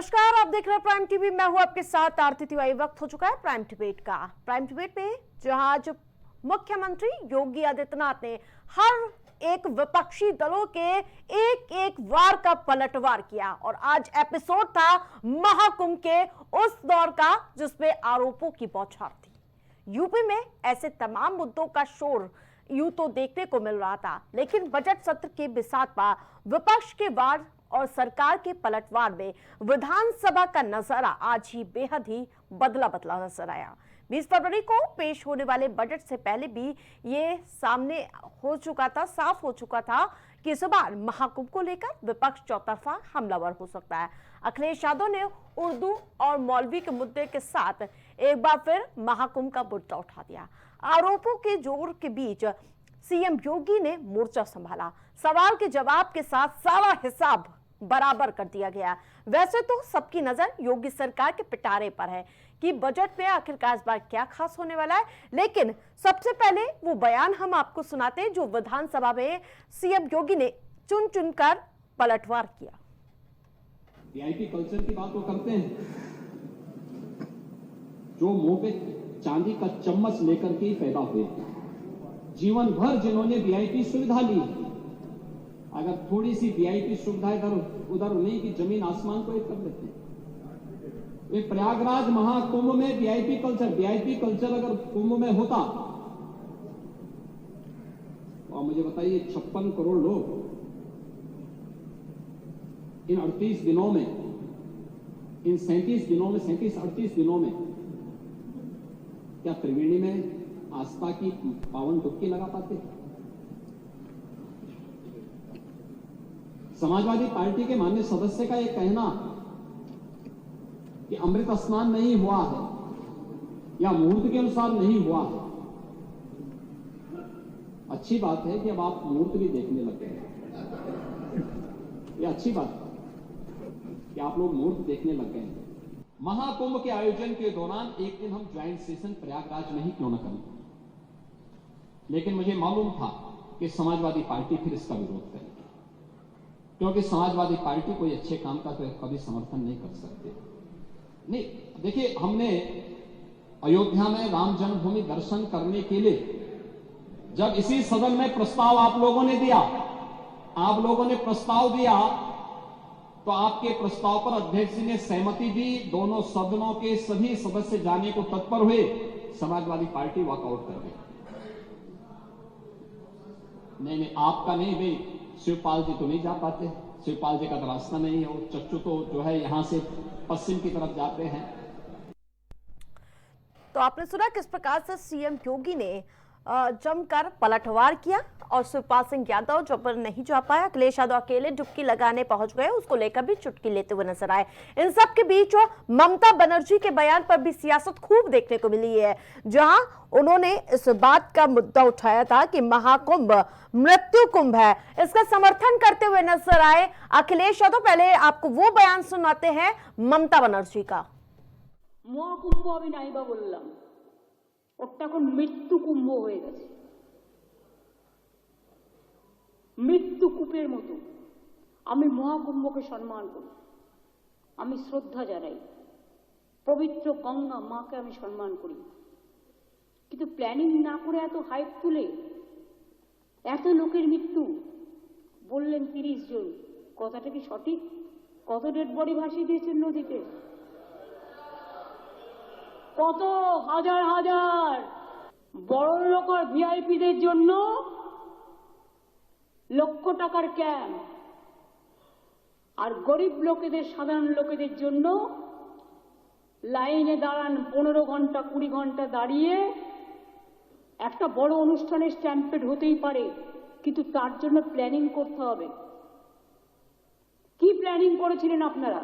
नमस्कार, आप देख रहे हैं प्राइम टीवी। मैं हूं आपके साथ आरती तिवारी। वक्त हो चुका है प्राइम डिबेट का। प्राइम डिबेट में जहां आज मुख्यमंत्री योगी आदित्यनाथ ने हर एक विपक्षी दलों के एक एक वार का पलटवार किया और आज एपिसोड था महाकुंभ के उस दौर का जिसमें आरोपों की बौछार थी। यूपी में ऐसे तमाम मुद्दों का शोर यूं तो देखने को मिल रहा था, लेकिन बजट सत्र के बिसात पर विपक्ष के वार और सरकार के पलटवार में विधानसभा का नजारा आज ही बेहद ही बदला बदला नजर आया। 20 फरवरी को पेश होने वाले बजट से पहले भी ये सामने हो चुका था, साफ हो चुका था कि इस बार महाकुंभ को लेकर विपक्ष चौतरफा हमलावर हो सकता है। अखिलेश यादव ने उर्दू और मौलवी के मुद्दे के साथ एक बार फिर महाकुंभ का मुद्दा उठा दिया। आरोपों के जोर के बीच सीएम योगी ने मोर्चा संभाला। सवाल के जवाब के साथ सारा हिसाब बराबर कर दिया गया। वैसे तो सबकी नजर योगी सरकार के पिटारे पर है कि बजट में आखिरकार इस बार क्या खास होने वाला है, लेकिन सबसे पहले वो बयान हम आपको सुनाते हैं जो विधानसभा में सीएम योगी ने चुन चुनकर पलटवार किया। वीआईपी कल्चर की बात वो करते हैं जो मुंह पे चांदी का चम्मच लेकर के ही पैदा हुए, जीवन भर जिन्होंने वीआईपी सुविधा ली, अगर थोड़ी सी वीआईपी सुविधा इधर उधर नहीं कि जमीन आसमान को एक कर देते हैं। वे प्रयागराज महाकुंभ में वीआईपी कल्चर अगर कुंभ में होता तो मुझे बताइए 56 करोड़ लोग इन 38 दिनों में, इन 37-38 दिनों में क्या त्रिवेणी में आस्था की पावन डुबकी लगा पाते? समाजवादी पार्टी के माननीय सदस्य का यह कहना कि अमृत स्नान नहीं हुआ है या मुहूर्त के अनुसार नहीं हुआ है, अच्छी बात है कि अब आप मुहूर्त भी देखने लग गए। यह अच्छी बात है कि आप लोग मुहूर्त देखने लग गए। महाकुंभ के आयोजन के दौरान एक दिन हम ज्वाइंट सेशन प्रयागराज में ही क्यों न करें, लेकिन मुझे मालूम था कि समाजवादी पार्टी फिर इसका विरोध करेगी, क्योंकि समाजवादी पार्टी कोई अच्छे काम का तो कभी समर्थन नहीं कर सकते। नहीं, देखिए, हमने अयोध्या में राम जन्मभूमि दर्शन करने के लिए जब इसी सदन में प्रस्ताव आप लोगों ने प्रस्ताव दिया तो आपके प्रस्ताव पर अध्यक्ष जी ने सहमति दी, दोनों सदनों के सभी सदस्य जाने को तत्पर हुए, समाजवादी पार्टी वॉकआउट कर गई। नहीं, आपका नहीं भाई, शिवपाल जी तो नहीं जा पाते, शिवपाल जी का तो रास्ता नहीं है, वो चच्चू तो जो है यहां से पश्चिम की तरफ जाते हैं। तो आपने सुना किस प्रकार से सीएम योगी ने जमकर पलटवार किया और शिवपाल सिंह यादव जो पर नहीं जा पाया, अखिलेश यादव अकेले डुबकी लगाने पहुंच गए, उसको लेकर भी चुटकी लेते हुए नजर आए। इन सब के बीच ममता बनर्जी के बयान पर भी सियासत खूब देखने को मिली है, जहां उन्होंने इस बात का मुद्दा उठाया था कि महाकुंभ मृत्यु कुंभ है। इसका समर्थन करते हुए नजर आए अखिलेश यादव। पहले आपको वो बयान सुनाते हैं ममता बनर्जी का। महाकुंभ আমি নাইবা বললাম, ওটা এখন মৃত্যু কুম্ভ হয়ে গেছে। মৃত্যু কূপের মতো আমি মহাকুম্ভকে সম্মান করি, আমি শ্রদ্ধা জানাই, পবিত্র গঙ্গা মাকে আমি সম্মান করি, কিন্তু প্ল্যানিং না করে এত হাইপ তুলে এত লোকের মৃত্যু বললেন 30 জন, কথাটা কি সঠিক? কত ডেড বডি ভাসিয়ে দিয়েছেন নদীতে, কত হাজার হাজার বড় লোক আর ভিআইপিদের জন্য লক্ষ টাকার ক্যাম্প, আর গরিব লোকেদের, সাধারণ লোকেদের জন্য লাইনে দাঁড়ান 15 ঘন্টা 20 ঘন্টা দাঁড়িয়ে। একটা বড় অনুষ্ঠানের স্ট্যাম্পেড হতেই পারে, কিন্তু তার জন্য প্ল্যানিং করতে হবে। কি প্ল্যানিং করেছিলেন আপনারা?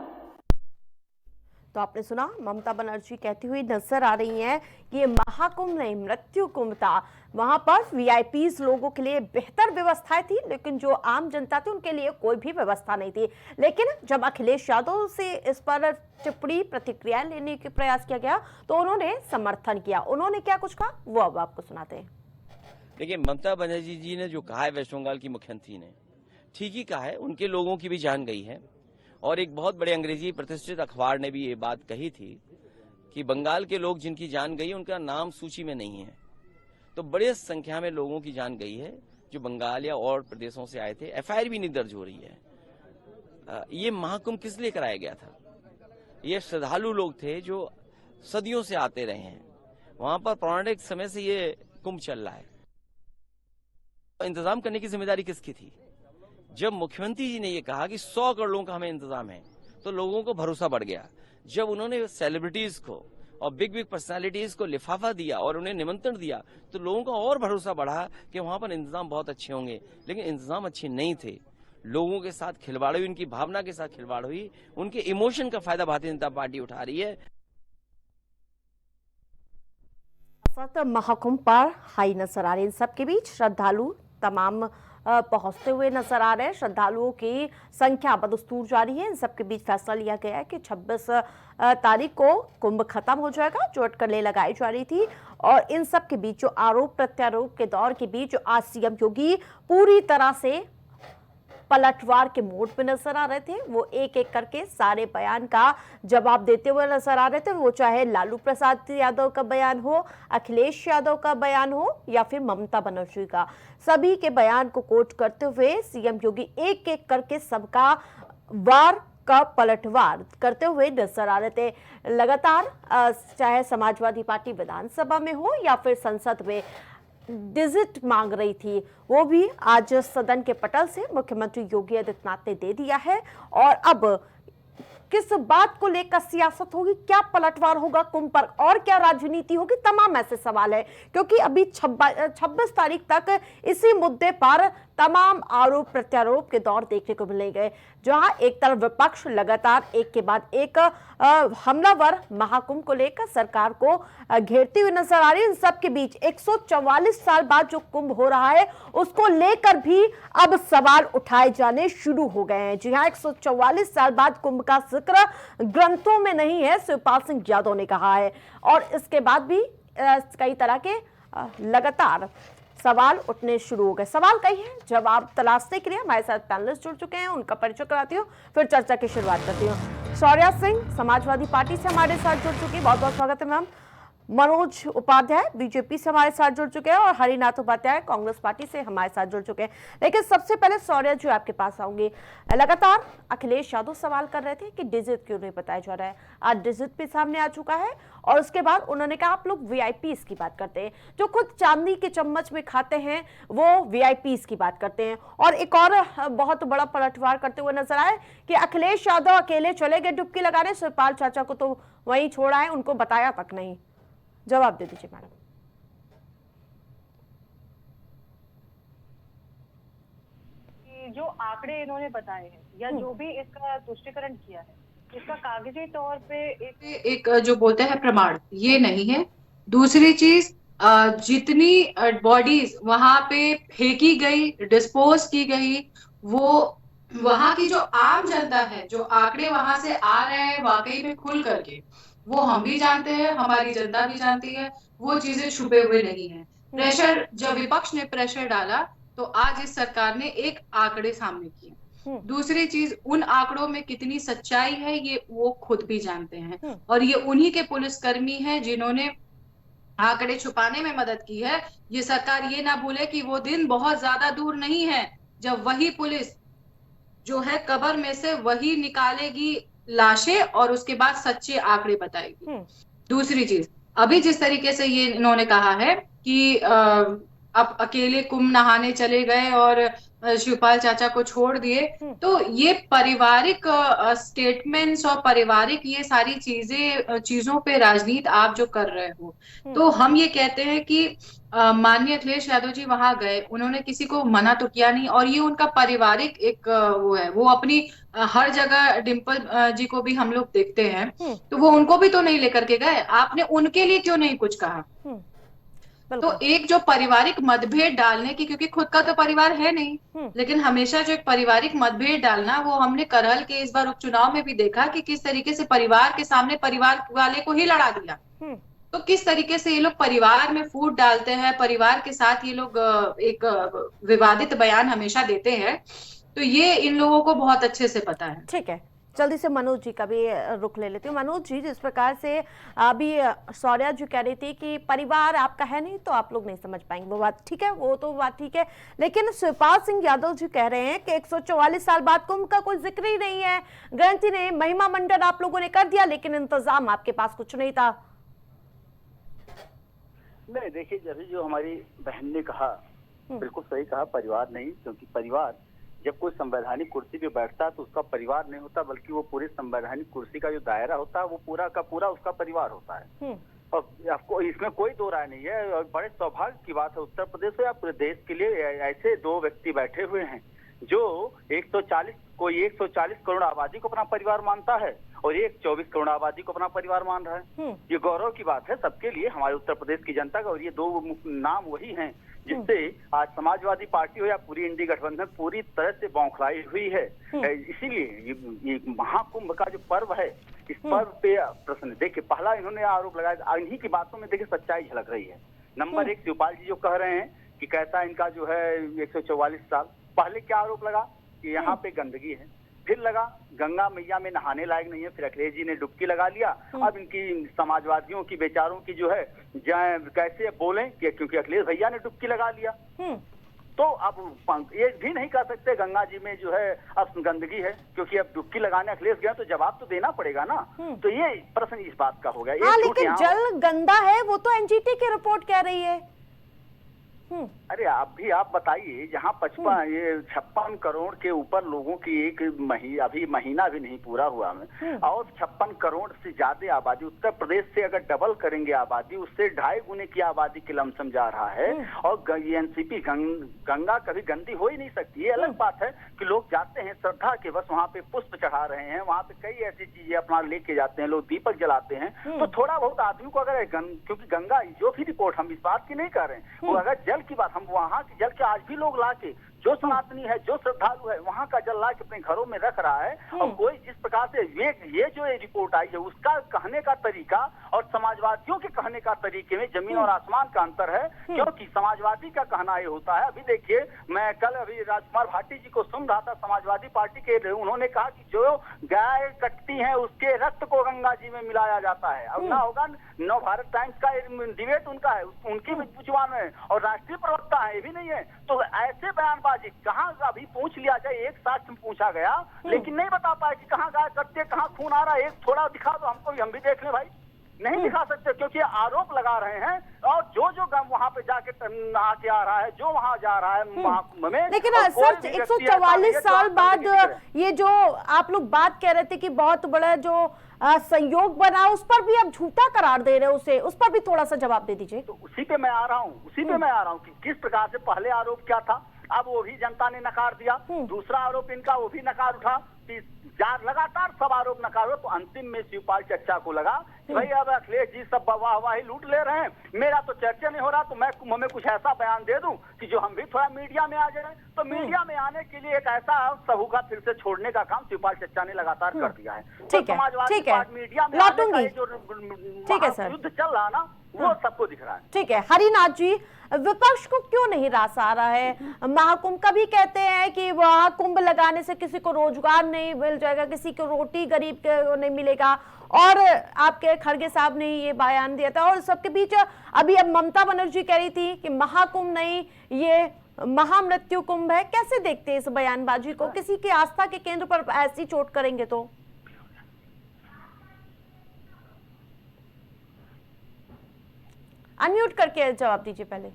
तो आपने सुना ममता बनर्जी कहती हुई नजर आ रही हैं कि ये महाकुंभ नहीं मृत्यु कुंभ था। वहां पर वीआईपीज लोगों के लिए बेहतर व्यवस्थाएं थी, लेकिन जो आम जनता थी उनके लिए कोई भी व्यवस्था नहीं थी। लेकिन जब अखिलेश यादव से इस पर टिप्पणी प्रतिक्रिया लेने के प्रयास किया गया तो उन्होंने समर्थन किया। उन्होंने क्या कुछ कहा वो अब आपको सुनाते हैं। देखिए, ममता बनर्जी जी ने जो कहा है वेस्ट बंगाल की मुख्यमंत्री ने, ठीक ही कहा है। उनके लोगों की भी जान गई है और एक बहुत बड़े अंग्रेजी प्रतिष्ठित अखबार ने भी ये बात कही थी कि बंगाल के लोग जिनकी जान गई उनका नाम सूची में नहीं है। तो बड़े संख्या में लोगों की जान गई है जो बंगाल या और प्रदेशों से आए थे। एफआईआर भी नहीं दर्ज हो रही है। ये महाकुंभ किस लिए कराया गया था? ये श्रद्धालु लोग थे जो सदियों से आते रहे हैं। वहां पर पौराणिक समय से ये कुंभ चल रहा है। इंतजाम करने की जिम्मेदारी किसकी थी? जब मुख्यमंत्री जी ने ये कहा कि 100 करोड़ लोगों का हमें इंतजाम है, तो लोगों को भरोसा बढ़ गया। जब उन्होंने सेलिब्रिटीज को और बिग बिग पर्सनालिटीज को लिफाफा दिया और उन्हें निमंत्रण दिया, तो लोगों का और भरोसा बढ़ा कि वहां पर इंतजाम बहुत अच्छे होंगे। लेकिन इंतजाम अच्छे नहीं थे। लोगों के साथ खिलवाड़ हुई, उनकी भावना के साथ खिलवाड़ हुई, उनके इमोशन का फायदा भारतीय जनता पार्टी उठा रही है। महाकुंभ पर हाई नजर आ रहे, इन सबके बीच श्रद्धालु तमाम पहुंचते हुए नजर आ रहे हैं। श्रद्धालुओं की संख्या बदस्तूर जारी है। इन सबके बीच फैसला लिया गया है कि 26 तारीख को कुंभ खत्म हो जाएगा, जो अटकलें लगाई जा रही थी। और इन सब के बीच जो आरोप प्रत्यारोप के दौर के बीच जो आज सीएम योगी पूरी तरह से पलटवार के मोड पे नजर आ रहे थे, वो एक एक करके सारे बयान का जवाब देते हुए नजर आ रहे थे। वो चाहे लालू प्रसाद यादव का बयान हो, अखिलेश यादव का बयान हो या फिर ममता बनर्जी का, सभी के बयान को कोट करते हुए सीएम योगी एक एक करके सबका वार का पलटवार करते हुए नजर आ रहे थे। लगातार चाहे समाजवादी पार्टी विधानसभा में हो या फिर संसद में डिजिट मांग रही थी, वो भी आज सदन के पटल से मुख्यमंत्री योगी आदित्यनाथ ने दे दिया है। और अब किस बात को लेकर सियासत होगी, क्या पलटवार होगा कुंभ पर और क्या राजनीति होगी, तमाम ऐसे सवाल है। क्योंकि अभी 26 तारीख तक इसी मुद्दे पर तमाम आरोप प्रत्यारोप के दौर देखने को मिलेंगे, जहां एक तरफ विपक्ष लगातार एक के बाद एक हमलावर महाकुंभ को लेकर सरकार को घेरती हुई नजर आ रही है। इन सब के बीच 144 साल बाद जो कुंभ हो रहा है, उसको लेकर भी अब सवाल उठाए जाने शुरू हो गए हैं। जी हाँ, 144 साल बाद कुंभ का जिक्र ग्रंथों में नहीं है, शिवपाल सिंह यादव ने कहा है। और इसके बाद भी कई तरह के लगातार सवाल उठने शुरू हो गए। सवाल कई हैं, जवाब तलाशने के लिए हमारे साथ पैनलिस्ट जुड़ चुके हैं, उनका परिचय कराती हूँ, फिर चर्चा की शुरुआत करती हूँ। शौर्या सिंह समाजवादी पार्टी से हमारे साथ जुड़ चुकी, बहुत बहुत स्वागत है मैम। मनोज उपाध्याय बीजेपी से हमारे साथ जुड़ चुके हैं और हरिनाथ उपाध्याय कांग्रेस पार्टी से हमारे साथ जुड़ चुके हैं। लेकिन सबसे पहले शौर्या जी आपके पास आऊंगी। लगातार अखिलेश यादव सवाल कर रहे थे कि डिजिट क्यों नहीं बताया जा रहा है। आज डिजिट भी सामने आ चुका है और उसके बाद उन्होंने कहा आप लोग वीआईपीज की बात करते हैं, जो खुद चांदी के चम्मच में खाते हैं वो वीआईपीज की बात करते हैं। और एक और बहुत बड़ा पलटवार करते हुए नजर आए कि अखिलेश यादव अकेले चले गए डुबकी लगाने, शिवपाल चाचा को तो वहीं छोड़ा है, उनको बताया तक नहीं। जवाब दे दीजिए मैडम। जो आंकड़े इन्होंने बताए हैं या जो भी इसका तुष्टिकरण किया है, इसका कागजी तौर पे एक जो बोलते हैं प्रमाण, ये नहीं है। दूसरी चीज, जितनी बॉडीज वहां पे फेंकी गई, डिस्पोज की गई, वो वहां की जो आम जनता है, जो आंकड़े वहां से आ रहे हैं वाकई में खुल करके, वो हम भी जानते हैं, हमारी जनता भी जानती है, वो चीजें छुपे हुए नहीं है। प्रेशर, जब विपक्ष ने प्रेशर डाला तो आज इस सरकार ने एक आंकड़े सामने किए। दूसरी चीज, उन आंकड़ों में कितनी सच्चाई है ये वो खुद भी जानते हैं, और ये उन्हीं के पुलिसकर्मी हैं जिन्होंने आंकड़े छुपाने में मदद की है। ये सरकार ये ना भूले कि वो दिन बहुत ज्यादा दूर नहीं है जब वही पुलिस जो है कब्र में से वही निकालेगी लाशें और उसके बाद सच्चे आंकड़े बताएगी। दूसरी चीज, अभी जिस तरीके से ये इन्होंने कहा है कि अब अकेले कुंभ नहाने चले गए और शिवपाल चाचा को छोड़ दिए, तो ये पारिवारिक स्टेटमेंट्स और पारिवारिक ये सारी चीजों पे राजनीति आप जो कर रहे हो, तो हम ये कहते हैं कि माननीय अखिलेश यादव जी वहां गए, उन्होंने किसी को मना तो किया नहीं, और ये उनका पारिवारिक एक वो है, वो अपनी हर जगह डिम्पल जी को भी हम लोग देखते हैं, तो वो उनको भी तो नहीं लेकर के गए, आपने उनके लिए क्यों नहीं कुछ कहा? तो एक जो पारिवारिक मतभेद डालने की, क्योंकि खुद का तो परिवार है नहीं, लेकिन हमेशा जो एक पारिवारिक मतभेद डालना, वो हमने करहल के इस बार उपचुनाव में भी देखा कि किस तरीके से परिवार के सामने परिवार वाले को ही लड़ा दिया। तो किस तरीके से ये लोग परिवार में फूट डालते हैं, परिवार के साथ ये लोग एक विवादित बयान हमेशा देते हैं, तो ये इन लोगों को बहुत अच्छे से पता है। ठीक है, जल्दी से मनोज जी का भी रुख ले लेती हूँ। मनोज जी, जिस प्रकार से अभी शौर्या जी कह रही थी कि परिवार आपका है नहीं तो आप लोग नहीं समझ पाएंगे, वो बात ठीक है, वो तो बात ठीक है, लेकिन शिवपाल सिंह यादव जी कह रहे हैं कि 144 साल बाद कुंभ का कोई जिक्र ही नहीं है, ग्रंथी ने महिमा मंडन आप लोगों ने कर दिया लेकिन इंतजाम आपके पास कुछ नहीं था। नहीं, देखिए, जैसे जो हमारी बहन ने कहा बिल्कुल सही कहा, परिवार नहीं, क्योंकि परिवार जब कोई संवैधानिक कुर्सी पे बैठता है तो उसका परिवार नहीं होता, बल्कि वो पूरे संवैधानिक कुर्सी का जो दायरा होता है वो पूरा का पूरा उसका परिवार होता है। और आपको इसमें कोई दो राय नहीं है। और बड़े सौभाग्य की बात है उत्तर प्रदेश में या पूरे देश के लिए ऐसे दो व्यक्ति बैठे हुए हैं जो 140 करोड़ आबादी को अपना परिवार मानता है और 24 करोड़ आबादी को अपना परिवार मान रहा है। ये गौरव की बात है सबके लिए, हमारे उत्तर प्रदेश की जनता का। और ये दो नाम वही हैं जिससे आज समाजवादी पार्टी हो या पूरी इंडी गठबंधन पूरी तरह से बौखलाई हुई है। इसीलिए ये महाकुंभ का जो पर्व है, इस पर्व पे प्रश्न देखिए, पहला इन्होंने आरोप लगाया, इन्हीं की बातों में देखिए सच्चाई झलक रही है। नंबर 1, शिवपाल जी जो कह रहे हैं कि कैसा इनका जो है 144 साल पहले क्या आरोप लगा कि यहाँ पे गंदगी है, फिर लगा गंगा मैया में नहाने लायक नहीं है, फिर अखिलेश जी ने डुबकी लगा लिया। अब इनकी समाजवादियों की बेचारों की जो है कैसे बोले कि क्योंकि अखिलेश भैया ने डुबकी लगा लिया, तो अब ये भी नहीं कह सकते गंगा जी में जो है अब गंदगी है, क्योंकि अब डुबकी लगाने अखिलेश गया तो जवाब तो देना पड़ेगा ना। तो ये प्रश्न इस बात का हो गया। हाँ, लेकिन जल गंदा है वो तो एनजीटी की रिपोर्ट कह रही है। अरे आप बताइए, जहाँ 56 करोड़ के ऊपर लोगों की अभी महीना भी नहीं पूरा हुआ में, और 56 करोड़ से ज्यादा आबादी उत्तर प्रदेश से अगर डबल करेंगे आबादी, उससे 2.5 गुने की आबादी के लमसम जा रहा है। और एनसीपी गंगा कभी गंदी हो ही नहीं सकती। ये अलग बात है कि लोग जाते हैं श्रद्धा के बस, वहाँ पे पुष्प चढ़ा रहे हैं, वहाँ पे कई ऐसी चीजें अपना लेके जाते हैं, लोग दीपक जलाते हैं। तो थोड़ा बहुत आदमी को अगर क्योंकि गंगा जो भी रिपोर्ट, हम इस बात की नहीं कर रहे हैं, वो अगर जल की बात, हम वहाँ के जल के आज भी लोग लाके, जो सनातनी है, जो श्रद्धालु है, वहाँ का जल ला के अपने घरों में रख रहा है। और कोई जिस प्रकार से ये जो रिपोर्ट आई है, उसका कहने का तरीका और समाजवादियों के कहने का तरीके में जमीन और आसमान का अंतर है। क्योंकि समाजवादी का कहना ये होता है, अभी देखिए, मैं कल अभी राजकुमार भाटी जी को सुन रहा था, समाजवादी पार्टी के, उन्होंने कहा कि जो गाय कटती है उसके रक्त को गंगा जी में मिलाया जाता है। अब ना होगा, नव भारत टाइम्स का डिबेट उनका है, उनकी जुबान में, और राष्ट्रीय प्रवक्ता है, ये भी नहीं है। तो ऐसे बयान कहाँ अभी पूछ लिया जाए, एक साक्ष्य पूछा गया लेकिन नहीं बता पाए कि कहाँ गाय कटते, कहाँ खून आ रहा है, एक थोड़ा दिखा दो हमको, हम भी देख ले भाई। नहीं दिखा सकते क्योंकि आरोप लगा रहे हैं। और जो वहाँ पे जाके आके आ रहा है, जो वहाँ जा रहा है में, लेकिन सर 144 साल बाद ये जो आप लोग बात कह रहे थे कि बहुत बड़ा जो संयोग बना, उस पर भी आप झूठा करार दे रहे हो, उस पर भी थोड़ा सा जवाब दे दीजिए। तो उसी पे मैं आ रहा हूँ कि किस प्रकार से पहले आरोप क्या था, अब वो भी जनता ने नकार दिया। दूसरा आरोप इनका, वो भी नकार उठा, लगातार सब आरोप नकार हुए। तो अंतिम में शिवपाल चर्चा को लगा कि भाई अब अखिलेश जी सब वाहवाही लूट ले रहे हैं, मेरा तो चर्चा नहीं हो रहा, तो मैं कुंभ में कुछ ऐसा बयान दे दूं कि जो हम भी थोड़ा मीडिया में आ जाए। तो मीडिया में आने के लिए एक ऐसा सबूका फिर से छोड़ने का काम शिवपाल चर्चा ने लगातार कर दिया है। तो समाजवादी पार्टी मीडिया में जो युद्ध चल रहा ना, वो सबको दिख रहा है। ठीक है, हरिनाथ जी, विपक्ष को क्यों नहीं रास आ रहा है? महाकुंभ का भी कहते हैं कि महाकुंभ लगाने से किसी को रोजगार नहीं मिल जाएगा, किसी को रोटी गरीब को नहीं मिलेगा, और आपके खड़गे साहब ने ये बयान दिया था। और सबके बीच अभी अब ममता बनर्जी कह रही थी कि महाकुंभ नहीं, ये महामृत्यु कुंभ है। कैसे देखते हैं इस बयानबाजी को? किसी की आस्था के केंद्र पर ऐसी चोट करेंगे तो? अनम्यूट करके जवाब दीजिए पहले।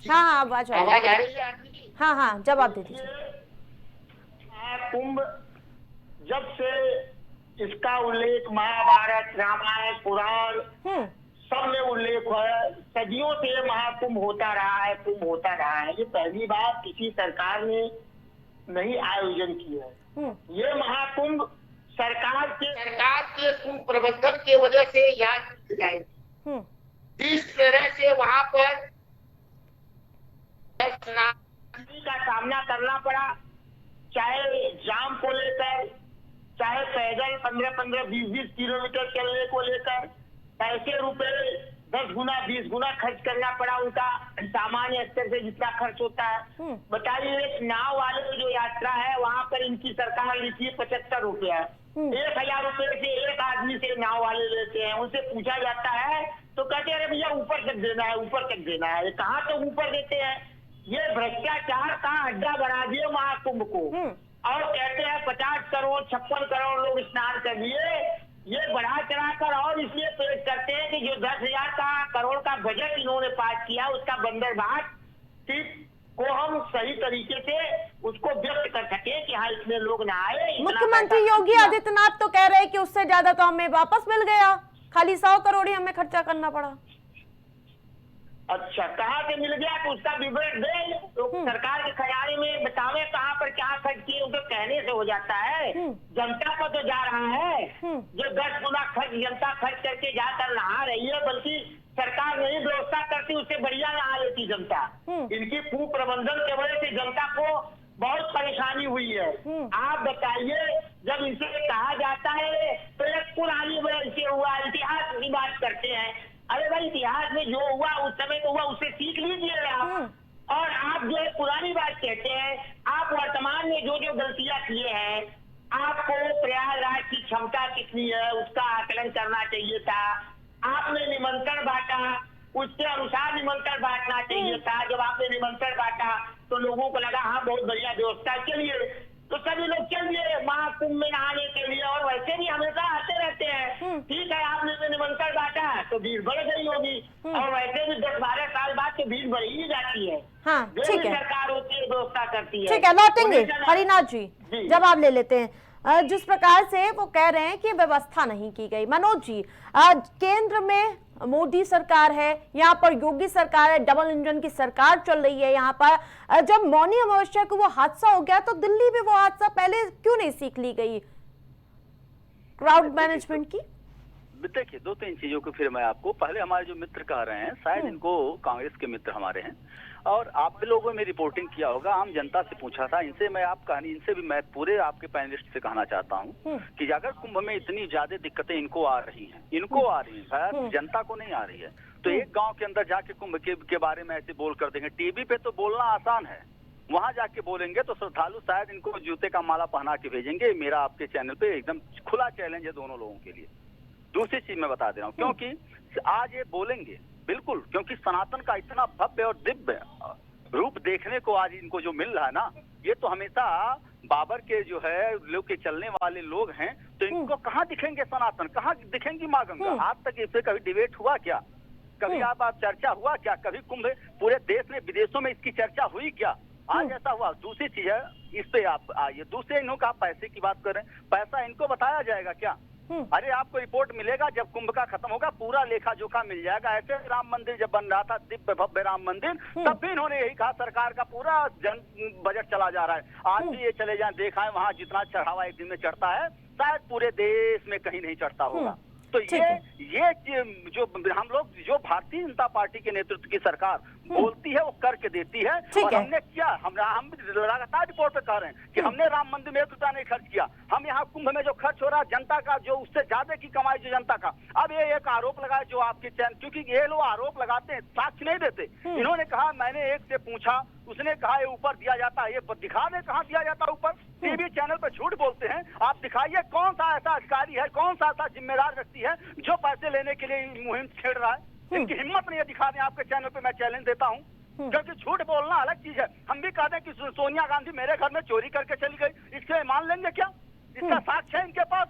हाँ, आवाज आ रही है। हाँ, जवाब दे दीजिए। कुंभ जब से इसका उल्लेख महाभारत, रामायण, पुराण सब में उल्लेख है, सदियों से महाकुंभ होता रहा है, कुंभ होता रहा है। ये पहली बार किसी सरकार ने नहीं आयोजन किया है। ये महाकुंभ सरकार के कुंभ प्रबंधन की वजह से यहाँ जाएगी। जिस तरह से वहाँ पर का सामना करना पड़ा, चाहे जाम को लेकर, चाहे पैदल 15-20 किलोमीटर चलने को लेकर, पैसे रुपए 10 गुना 20 गुना खर्च करना पड़ा उनका सामान्य स्तर से जितना खर्च होता है। बताइए, एक नाव वाले की जो यात्रा है वहां पर इनकी सरकार लेती है 75 रुपया। 1000 रुपए से एक आदमी से नाव वाले लेते हैं। उनसे पूछा जाता है तो कहते हैं अरे भैया ऊपर तक देना है, ऊपर तक देना है। कहाँ तो ऊपर देते हैं? ये भ्रष्टाचार का अड्डा बना दिए महाकुंभ को, और कहते हैं 50 करोड़ 56 करोड़ लोग स्नान कर लिए। ये बढ़ा चढ़ाकर और इसलिए पेश करते हैं कि जो 10,000 करोड़ का बजट इन्होंने पास किया उसका बंदरगाह को हम सही तरीके से उसको व्यक्त कर सके कि हाँ इसमें लोग ना आए। मुख्यमंत्री योगी आदित्यनाथ तो कह रहे हैं कि उससे ज्यादा तो हमें वापस मिल गया, खाली 100 करोड़ ही हमें खर्चा करना पड़ा। अच्छा, कहाँ से मिल गया तो उसका विवरण दे, तो सरकार के खजाने में बतावे कहाँ पर क्या खर्च किए। उनको कहने से हो जाता है, जनता को तो जा रहा है। जो 10 गुना खर्च जनता खर्च करके जाकर नहा रही है, बल्कि सरकार नहीं व्यवस्था करती उससे बढ़िया नहा लेती जनता। इनकी कुप्रबंधन की वजह से जनता को बहुत परेशानी हुई है। आप बताइए, जब इनसे कहा जाता है तो एक पुरानी वजह से हुआ, इतिहास की बात करते हैं। अरे भाई, इतिहास में जो हुआ उस समय तो हुआ, उससे सीख लीजिए आप। और आप जो पुरानी बात कहते हैं, आप वर्तमान में जो जो गलतियां किए हैं, आपको प्रयागराज की क्षमता कितनी है उसका आकलन करना चाहिए था। आपने निमंत्रण बांटा, उसके अनुसार निमंत्रण बांटना चाहिए था। जब आपने निमंत्रण बांटा तो लोगों को लगा हाँ बहुत बढ़िया व्यवस्था, चलिए तो सभी लोग चलिए महाकुंभ में नहाने के लिए। और वैसे भी हमेशा आते रहते हैं। ठीक है, आपने तो निमंत्रण बांटा तो भीड़ बढ़ गई होगी, और वैसे भी 10-12 साल बाद तो भीड़ बढ़ ही जाती है। हाँ, ठीक है, सरकार होती है व्यवस्था करती है। ठीक है, लौटेंगे हरिनाथ जी, जवाब ले लेते हैं। जिस प्रकार से वो कह रहे हैं कि व्यवस्था नहीं की गई, मनोज जी, केंद्र में मोदी सरकार है, यहाँ पर योगी सरकार है, डबल इंजन की सरकार चल रही है। यहाँ पर जब मौनी अमावस्या को वो हादसा हो गया तो दिल्ली में वो हादसा पहले क्यों नहीं सीख ली गई क्राउड मैनेजमेंट की? देखिए, 2-3 चीजों को फिर मैं आपको, पहले हमारे जो मित्र कह रहे हैं शायद इनको कांग्रेस के मित्र हमारे हैं, और आप लोगों में रिपोर्टिंग किया होगा, आम जनता से पूछा था। इनसे मैं आप कहानी, इनसे भी मैं पूरे आपके पैनलिस्ट से कहना चाहता हूँ कि अगर कुंभ में इतनी ज्यादा दिक्कतें इनको आ रही हैं, शायद जनता को नहीं आ रही है, तो एक गांव के अंदर जाके कुंभ के बारे में ऐसे बोल कर देंगे। टीवी पे तो बोलना आसान है, वहां जाके बोलेंगे तो श्रद्धालु शायद इनको जूते का माला पहना के भेजेंगे। मेरा आपके चैनल पे एकदम खुला चैलेंज है दोनों लोगों के लिए। दूसरी चीज मैं बता दे रहा हूँ, क्योंकि आज ये बोलेंगे बिल्कुल, क्योंकि सनातन का इतना भव्य और दिव्य रूप देखने को आज इनको जो मिल रहा है ना, ये तो हमेशा बाबर के जो है लोग के चलने वाले लोग हैं, तो इनको कहाँ दिखेंगे सनातन, कहाँ दिखेंगी माँ गंगा? आज तक इस पे कभी डिबेट हुआ क्या? कभी आप चर्चा हुआ क्या? कभी कुंभ पूरे देश में विदेशों में इसकी चर्चा हुई क्या? आज ऐसा हुआ। दूसरी चीज है, इस पे आप आइए, दूसरे इन्हों का पैसे की बात कर रहे हैं, पैसा इनको बताया जाएगा क्या? अरे आपको रिपोर्ट मिलेगा जब कुंभ का खत्म होगा, पूरा लेखा जोखा मिल जाएगा। ऐसे राम मंदिर जब बन रहा था, दिव्य भव्य राम मंदिर, तब भी इन्होंने यही कहा सरकार का पूरा बजट चला जा रहा है। आज भी ये चले जाए देखा है, वहाँ जितना चढ़ावा एक दिन में चढ़ता है शायद पूरे देश में कहीं नहीं चढ़ता होगा। तो ये जो हम लोग, जो भारतीय जनता पार्टी के नेतृत्व की सरकार बोलती है वो करके देती है। और हमने क्या, हम लगातार रिपोर्ट पे कह रहे हैं कि हमने राम मंदिर में 1 रुपया नहीं खर्च किया। हम यहाँ कुंभ में जो खर्च हो रहा है जनता का, जो उससे ज्यादा की कमाई जो जनता का। अब ये एक आरोप लगाए जो आपके चैनल, क्योंकि ये लोग आरोप लगाते हैं, साक्ष्य नहीं देते। इन्होंने कहा, मैंने एक से पूछा, उसने कहा ये ऊपर दिया जाता है, ये दिखा दे कहाँ दिया जाता है ऊपर। टीवी चैनल पर झूठ बोलते हैं, आप दिखाइए कौन सा ऐसा अधिकारी है, कौन सा ऐसा जिम्मेदार व्यक्ति है जो पैसे लेने के लिए मुहिम छेड़ रहा है। इनकी हिम्मत नहीं है दिखा दें आपके चैनल पे, मैं चैलेंज देता हूँ। क्योंकि झूठ बोलना अलग चीज है। हम भी कहते हैं कि सोनिया गांधी मेरे घर में चोरी करके चली गई, इससे मान लेंगे क्या? इसका साक्ष्य है इनके पास।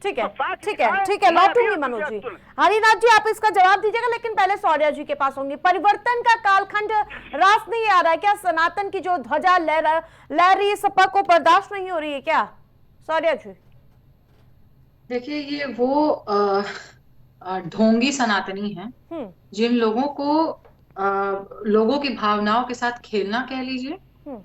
ठीक है, ठीक है, ठीक है, लौटूंगी मनोज जी। हरिनाथ जी, आप इसका जवाब दीजिएगा, लेकिन पहले शौर्या जी के पास होंगी। परिवर्तन का कालखंड रास नहीं आ रहा है क्या? सनातन की जो ध्वजा लहरी सपा को बर्दाश्त नहीं हो रही है क्या? शौर्या जी, देखिए, ये वो ढोंगी सनातनी हैं जिन लोगों को लोगों की भावनाओं के साथ खेलना कह लीजिए,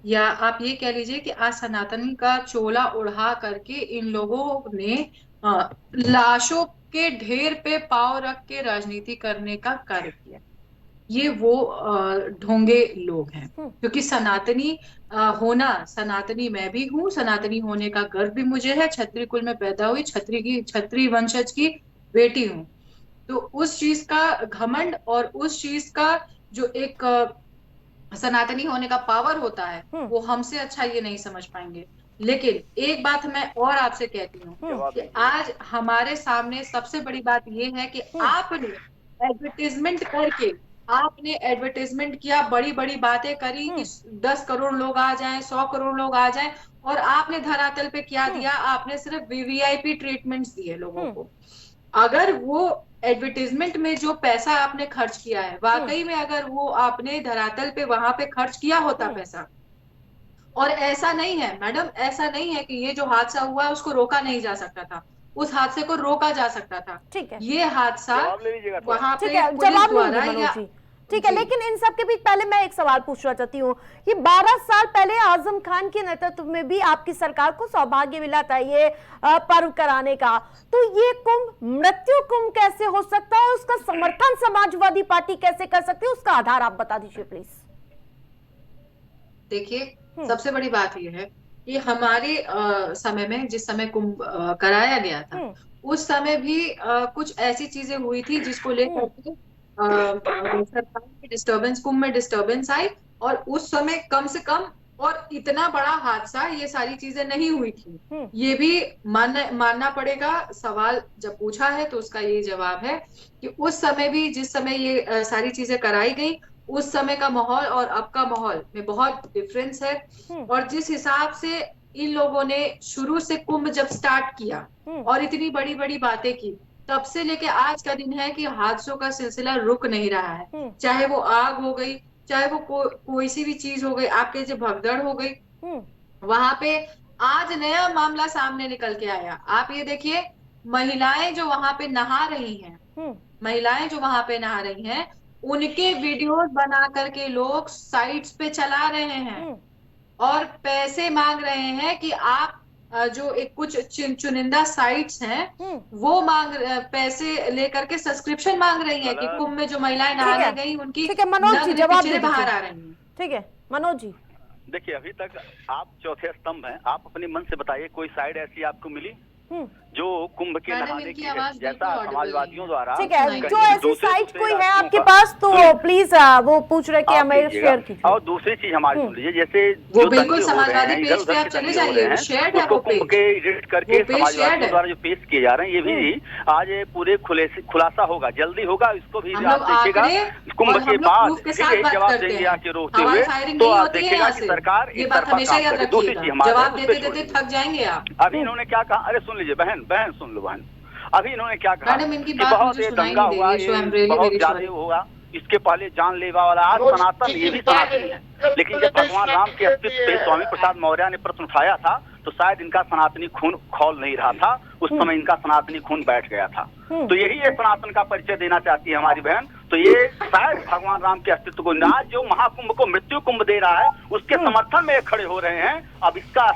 या आप ये कह लीजिए कि आज सनातनी का चोला उड़ा करके इन लोगों ने लाशों के ढेर पे पांव रख के राजनीति करने का कार्य किया। ये वो ढोंगे लोग हैं, क्योंकि सनातनी होना, सनातनी मैं भी हूँ, सनातनी होने का गर्व भी मुझे है, क्षत्रिय कुल में पैदा हुई, क्षत्रिय वंशज की बेटी हूँ। तो उस चीज का घमंड और उस चीज का जो एक सनातनी होने का पावर होता है, वो हमसे अच्छा ये नहीं समझ पाएंगे। लेकिन एक बात मैं और आपसे कहती हूँ कि आज हमारे सामने सबसे बड़ी बात ये है कि आपने एडवर्टीजमेंट करके, आपने एडवर्टीजमेंट किया, बड़ी बड़ी बातें करी कि 10 करोड़ लोग आ जाएं, 100 करोड़ लोग आ जाएं, और आपने धरातल पे क्या दिया? आपने सिर्फ वीवीआईपी ट्रीटमेंट्स दिए लोगों को। अगर वो एडवर्टीजमेंट में जो पैसा आपने खर्च किया है, वाकई में अगर वो आपने धरातल पे वहां पे खर्च किया होता पैसा, और ऐसा नहीं है मैडम, ऐसा नहीं है कि ये जो हादसा हुआ है उसको रोका नहीं जा सकता था, उस हादसे को रोका जा सकता था। ठीक है, ये हादसा वहां पे जवाब लूंगी मनोज जी, ठीक है। लेकिन इन सब के बीच पहले मैं एक सवाल पूछना चाहती हूँ। ये 12 साल पहले आजम खान के नेतृत्व में भी आपकी सरकार को सौभाग्य मिला था ये पर्व कराने का, तो ये कुंभ मृत्यु कुंभ कैसे हो सकता है? उसका समर्थन समाजवादी पार्टी कैसे कर सकती है? उसका आधार आप बता दीजिए प्लीज। देखिए, सबसे बड़ी बात यह है कि हमारे समय में, जिस समय कुंभ कराया गया था, उस समय भी कुछ ऐसी चीजें हुई थी जिसको लेकर के सरकार में डिस्टर्बेंस, कुंभ में डिस्टर्बेंस आई, और उस समय कम से कम और इतना बड़ा हादसा, ये सारी चीजें नहीं हुई थी। ये भी मानना पड़ेगा। सवाल जब पूछा है तो उसका ये जवाब है कि उस समय भी, जिस समय ये सारी चीजें कराई गई, उस समय का माहौल और अब का माहौल में बहुत डिफरेंस है। और जिस हिसाब से इन लोगों ने शुरू से कुंभ जब स्टार्ट किया और इतनी बड़ी बड़ी बातें की, तब से लेके आज का दिन है कि हादसों का सिलसिला रुक नहीं रहा है। चाहे वो आग हो गई, चाहे वो कोई सी भी चीज हो गई, आपके जो भगदड़ हो गई, वहां पे आज नया मामला सामने निकल के आया। आप ये देखिए, महिलाएं जो वहां पे नहा रही हैं, महिलाएं जो वहां पे नहा रही हैं, उनके वीडियोस बना करके लोग साइट्स पे चला रहे हैं और पैसे मांग रहे हैं कि आप जो एक कुछ चुनिंदा साइट्स हैं, वो पैसे लेकर के सब्सक्रिप्शन मांग रही हैं कि कुंभ में जो महिलाएं नहाने गई उनकी नग्न बाहर आ रही हैं। ठीक है मनोज जी। देखिए, अभी तक आप चौथे स्तंभ हैं। आप अपने मन से बताइए, कोई साइड ऐसी आपको मिली जो कुंभ के नहाने की है, जैसा समाजवादियों द्वारा? ठीक है, जो ऐसी साइट कोई है आपके पास तो प्लीज वो पूछ रहे कि हमें शेयर कीजिए। और दूसरी चीज हमारी सुन लीजिए, जैसे वो बिल्कुल समाजवादी पेज पे आप चले जाइए, वो शेयर है, वो कुंभ के एडिट करके समाजवादियों द्वारा जो पेश किए जा रहे हैं, ये भी आज पूरे खुलासा होगा, जल्दी होगा। इसको भी आप देखिएगा कुंभ के बाद जवाब देंगे आके रोकते हुए, तो आप देखिएगा कि सरकार एक तरफा काम करे। दूसरी चीज हमारे थक जाएंगे आप। अभी इन्होंने क्या कहा, अरे सुन लीजिए बहन सुन लो बहन, अभी इन्होंने क्या कहा कि बहुत ये दंगा हुआ, ये बहुत ज्यादा होगा, इसके पहले जानलेवा वाला। आज सनातन, ये भी सनातनी है, लेकिन जब भगवान राम के अस्तित्व पे स्वामी प्रसाद मौर्य ने प्रश्न उठाया था, तो शायद इनका सनातनी खून खौल नहीं रहा था, उस समय इनका सनातनी खून बैठ गया था। तो यही ये सनातन का परिचय देना चाहती है हमारी बहन। तो ये शायद भगवान राम के अस्तित्व को, आज जो महाकुंभ को मृत्यु कुंभ दे रहा है, उसके समर्थन में खड़े हो रहे हैं। अब इसका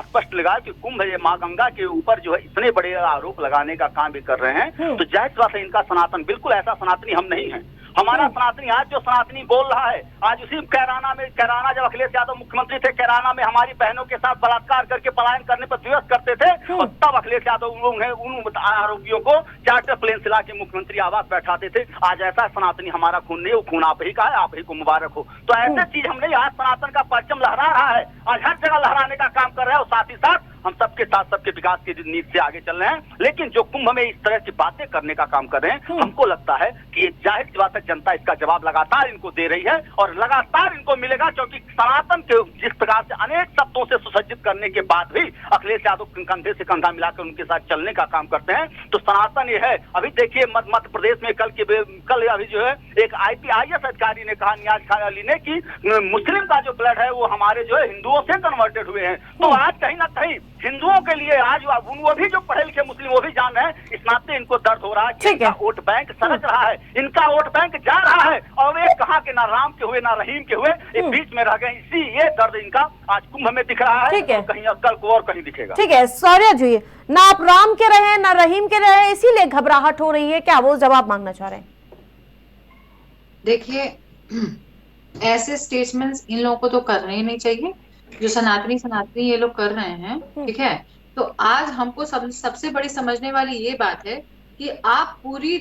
स्पष्ट लगा कि कुंभ ये माँ गंगा के ऊपर जो है इतने बड़े आरोप लगाने का काम भी कर रहे हैं, तो जाहिर बात है इनका सनातन बिल्कुल ऐसा सनातनी हम नहीं है। हमारा सनातनी, आज जो सनातनी बोल रहा है, आज उसी कैराना जब अखिलेश यादव मुख्यमंत्री थे, कैराना में हमारी बहनों के साथ बलात्कार करके पलायन करने पर दिवस करते थे, और तब अखिलेश यादव उन आरोपियों को चार्टर प्लेन से लाके मुख्यमंत्री आवास बैठाते थे। आज ऐसा सनातनी हमारा खून नहीं, वो खून आप ही का है, आप ही को मुबारक हो। तो ऐसे चीज हम नहीं, आज सनातन का परचम लहरा रहा है, आज हर जगह लहराने का काम कर रहा है, और साथ ही साथ हम सबके साथ सबके विकास की नीति से आगे चल रहे हैं। लेकिन जो कुंभ में इस तरह की बातें करने का काम कर रहे हैं, हमको लगता है कि ये जाहिर सी बात है, जनता इसका जवाब लगातार इनको दे रही है और लगातार इनको मिलेगा, क्योंकि सनातन के जिस प्रकार से अनेक शब्दों से सुसज्जित करने के बाद भी अखिलेश यादव कंधे से कंधा मिलाकर उनके साथ चलने का काम करते हैं। तो सनातन ये है। अभी देखिए मध्य प्रदेश में कल अभी जो है एक IPIS अधिकारी ने कहा, नियाज खान अली ने, कि मुस्लिम का जो ब्लड है वो हमारे जो है हिंदुओं से कन्वर्टेड हुए हैं। तो आज कहीं ना कहीं हिंदुओं के लिए आज वो भी जो पढ़े लिखे मुस्लिम वो भी जान रहे हैं, इस नाते इनको दर्द हो रहा है कि इनका वोट बैंक सरक रहा है, इनका वोट बैंक जा रहा है, और वे कहा कि ना राम के हुए ना रहीम के हुए, एक बीच में रह गए। इसी ये दर्द इनका आज कुंभ में दिख रहा है, कहीं कल को और कहीं दिखेगा। ठीक है सौर्या जी, ना आप राम के रहे ना रहीम के रहे, इसीलिए घबराहट हो रही है, क्या वो जवाब मांगना चाह रहे हैं? देखिए, ऐसे स्टेटमेंट्स इन लोगों को तो करने ही नहीं चाहिए, जो सनातनी ये लोग कर रहे हैं। ठीक है, तो आज हमको सबसे बड़ी समझने वाली ये बात है कि आप पूरी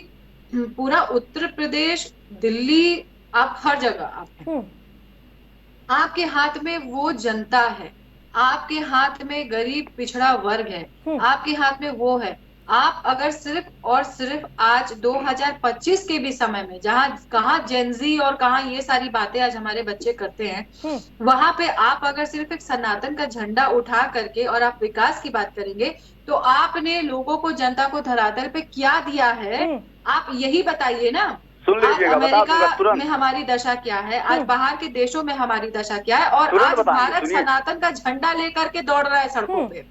पूरा उत्तर प्रदेश, दिल्ली, आप हर जगह आप आपके हाथ में वो जनता है, आपके हाथ में गरीब पिछड़ा वर्ग है, आपके हाथ में वो है। आप अगर सिर्फ और सिर्फ आज 2025 के भी समय में कहाँ जेनजी और कहाँ ये सारी बातें आज हमारे बच्चे करते हैं, वहां पे आप अगर सिर्फ एक सनातन का झंडा उठा करके और आप विकास की बात करेंगे, तो आपने लोगों को, जनता को धरातल पे क्या दिया है, आप यही बताइए ना। सुन आज लीजिएगा, बता दूंगा अमेरिका तुरंत। में हमारी दशा क्या है, आज बाहर के देशों में हमारी दशा क्या है, और तुरंत आज बताएंगे, भारत सुनिए। सनातन का झंडा लेकर के दौड़ रहा है सड़कों पे।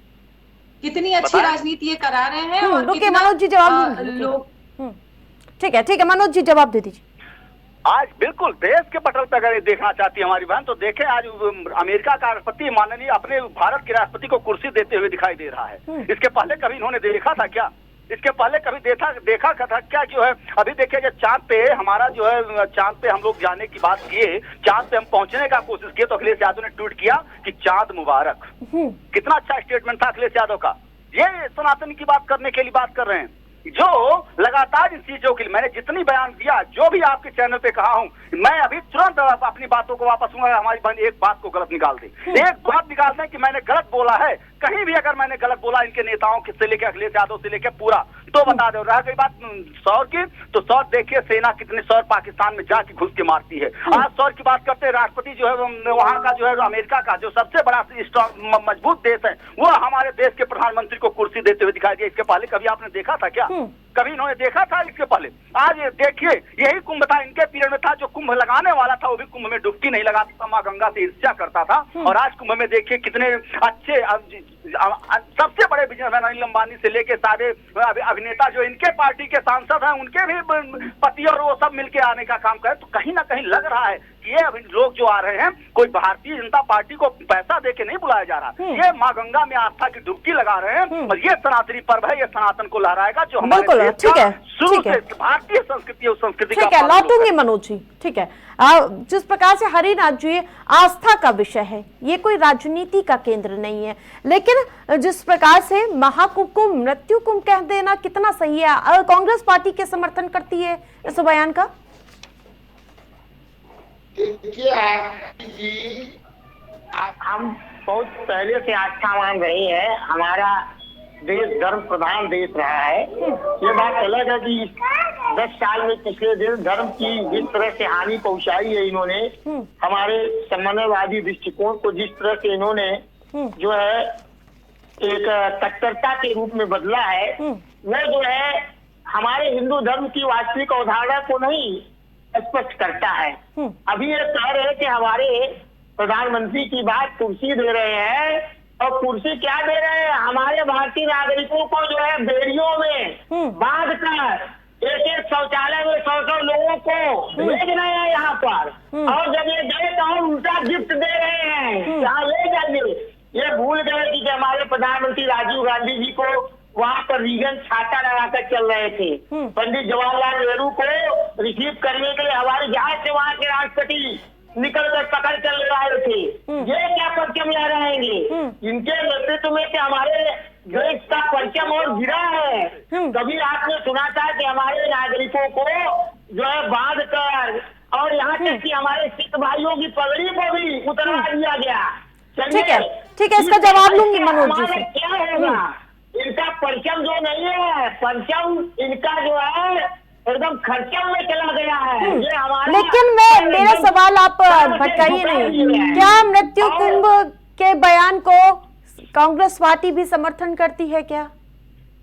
कितनी अच्छी बताएं। राजनीति ये करा रहे हैं और रुकिए कितना मनोज जी, जवाब दीजिए। लोग। ठीक है मनोज जी, जवाब दे दीजिए। आज बिल्कुल देश के पटल पे अगर ये देखना चाहती है हमारी बहन, तो देखें आज अमेरिका का राष्ट्रपति माननीय अपने भारत के राष्ट्रपति को कुर्सी देते हुए दिखाई दे रहा है। इसके पहले कभी इन्होंने देखा था क्या? इसके पहले कभी देखा था क्या? जो है अभी देखिए, जो चांद पे हमारा जो है, चांद पे हम लोग जाने की बात किए, चांद पे हम पहुंचने का कोशिश किए, तो अखिलेश यादव ने ट्वीट किया कि चांद मुबारक। कितना अच्छा स्टेटमेंट था अखिलेश यादव का। ये सनातन की बात करने के लिए बात कर रहे हैं, जो लगातार इन चीजों के लिए मैंने जितनी बयान दिया, जो भी आपके चैनल पे कहा हूं, मैं अभी तुरंत अपनी बातों को वापस लूंगा। हमारी बहन एक बात को गलत निकाल दे, एक बात निकाल दें कि मैंने गलत बोला है, कहीं भी अगर मैंने गलत बोला इनके नेताओं से लेकर अखिलेश यादव से लेकर पूरा, तो बता दो। रह गई बात सौर की, तो सौर देखिए सेना कितने सौर पाकिस्तान में जाके घुस के मारती है। आज सौर की बात करते हैं, राष्ट्रपति जो है वहां का, जो है अमेरिका का जो सबसे बड़ा स्ट्रॉन्ग मजबूत देश है, वो हमारे देश के प्रधानमंत्री को कुर्सी देते हुए दिखाई दिया। इसके पहले कभी आपने देखा था क्या? कभी इन्होंने देखा था इसके पहले? आज देखिए, यही कुंभ था, इनके पीरियड में था, जो कुंभ लगाने वाला था वो भी कुंभ में डुबकी नहीं लगाता था, माँ गंगा से ईर्ष्या करता था। और आज कुंभ में देखिए कितने अच्छे सबसे बड़े बिजनेसमैन अनिल अंबानी से लेके सारे अभिनेता जो इनके पार्टी के सांसद हैं, उनके भी पति और वो सब मिलके आने का काम करे। तो कहीं ना कहीं लग रहा है कि ये अभी लोग जो आ रहे हैं, कोई भारतीय जनता पार्टी को पैसा देके नहीं बुलाया जा रहा, ये माँ गंगा में आस्था की डुबकी लगा रहे हैं। और ये सनातनी पर्व है, ये सनातन को लहराएगा, जो हमारे देश का शुरू से भारतीय संस्कृति और संस्कृति का। ठीक है, लौटूंगी मनोज जी। ठीक है, जिस प्रकार से हरिनाथ जी, आस्था का विषय है, ये कोई राजनीति का केंद्र नहीं है, लेकिन जिस प्रकार से महाकुंभ को मृत्यु कुंभ कह देना कितना सही है? कांग्रेस पार्टी के समर्थन करती है इस बयान का? देखिए हम बहुत पहले से आस्था मान रहे हैं, हमारा देश धर्म प्रधान देश रहा है। ये बात अलग है कि 10 साल में पिछले दिन धर्म की जिस तरह से हानि पहुंचाई है इन्होंने, हमारे समन्वयवादी दृष्टिकोण को जिस तरह से इन्होंने जो है एक कट्टरता के रूप में बदला है, वो जो है हमारे हिंदू धर्म की वास्तविक अवधारणा को नहीं स्पष्ट करता है। अभी ये कह रहे कि हमारे प्रधानमंत्री की बात कुर्सी दे रहे हैं, और कुर्सी क्या दे रहे हैं? हमारे भारतीय नागरिकों को जो है बेड़ियों में बांध कर एक शौचालय में 100 लोगों को भेज रहे हैं यहाँ पर, और जब ये गए तो हम उल्टा गिफ्ट दे रहे हैं, यहाँ ले जाइए। ये भूल गए कि हमारे प्रधानमंत्री राजीव गांधी जी को वहाँ पर रीगन छाता लगाकर चल रहे थे। पंडित जवाहरलाल नेहरू को रिसीव करने के लिए हवाई जहाज से वहाँ के राष्ट्रपति निकल कर पकड़ चल रहे थे। ये क्या परचम ला रहेंगे? इनके नेतृत्व में कि हमारे देश का परचम और गिरा है। कभी आपने सुना था कि हमारे नागरिकों को जो है बांध कर, और यहाँ तक कि हमारे सिख भाइयों की पगड़ी को भी उतरवा दिया गया। ठीक है, इसका जवाब लूंगी मनोज जी से। क्या होगा? इनका परचम जो नहीं है, परचम इनका जो है एकदम खर्चम में चला गया है। ये हमारा, लेकिन मेरा सवाल आप भटकाइए नहीं, क्या मृत्यु कुंभ के बयान को कांग्रेस पार्टी भी समर्थन करती है क्या?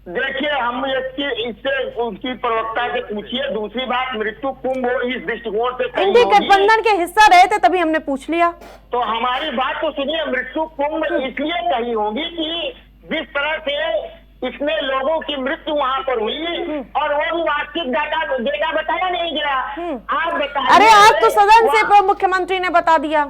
देखिए, हम इससे उनकी प्रवक्ता से पूछिए। दूसरी बात, मृत्यु कुंभ इस दृष्टिकोण से इंडी गठबंधन के हिस्सा रहे थे, तभी हमने पूछ लिया। तो हमारी बात को सुनिए। मृत्यु कुंभ इसलिए कही होगी कि जिस तरह से इसमें लोगों की मृत्यु वहाँ पर हुई, और वो भी वास्तविक डेटा बताया नहीं गया। आप बताइए। अरे आज तो सदन से मुख्यमंत्री ने बता दिया।